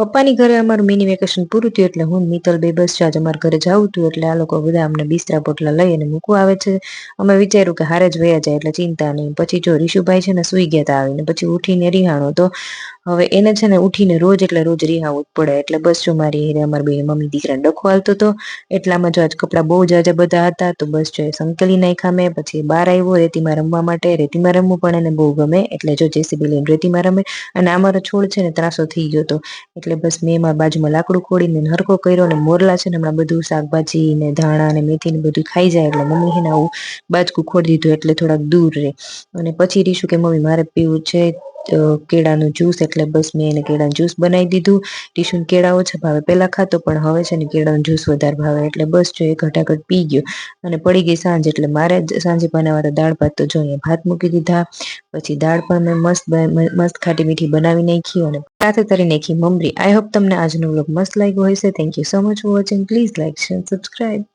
પપ્પાની ઘરે અમારું મિની વેકેશન પૂરું થયું એટલે હું મિત્તલ બે બસ આજ અમારા ઘરે જાવું હતું એટલે આ લોકો બધા અમને બિસ્તરા પોટલા લઈ અને મૂકવા આવે છે. અમે વિચાર્યું કે હારે જ વયા જાય એટલે ચિંતા નહીં. પછી જો રીશુભાઈ છે ને સુઈ ગયા તા આવીને પછી ઉઠીને રિહાણો તો હવે એને છે ને ઉઠીને રોજ એટલે રોજ રિહાવું જ પડે એટલે બસ જો મારી અમારી બે મમ્મી દીકરાને ડખો હાલતો હતો એટલામાં જો આજ કપડા બહુ જાજા બધા હતા તો બસ જો સંકેલી નાખ્યા મેં. પછી બહાર આવ્યો રેતીમાં રમવા માટે. રેતીમાં રમવું પણ એને બહુ ગમે એટલે જો જેસીબી લઈને રેતીમાં રમે. અને અમારો છોડ છે ને ત્રાસો થઈ ગયો હતો એટલે બસ મેં એમાં બાજુમાં લાકડું ખોડીને હરખો કર્યો ને મોરલા છે ને હમણાં બધું શાકભાજી ને ધાણા ને મેથી ને બધું ખાઈ જાય એટલે મમ્મી એને આવું બાજકું ખોડી દીધું એટલે થોડાક દૂર રહે. અને પછી રીશું કે મમ્મી મારે પીવું છે કેળાનું જ્યુસ એટલે બસ મેં એને કેળાનું જ્યુસ બનાવી દીધું. રીશુને કેળા ઓછા ભાવે પેલા ખાતો પણ હવે છે ને કેળાનું જ્યુસ વધારે ભાવે એટલે બસ જો એ ઘટાઘટ પી ગયો. અને પડી ગઈ સાંજ એટલે મારે સાંજે બનાવવા દાળ ભાત તો જોઈએ ભાત મૂકી દીધા. પછી દાળ પણ મેં મસ્ત ખાટી મીઠી બનાવી નાખી અને સાથે તરી નાખી મમરી. આઈ હોપ તમને આજનો વ્લોગ મસ્ત લાગ્યો હશે. Thank you so much for watching. Please like share subscribe.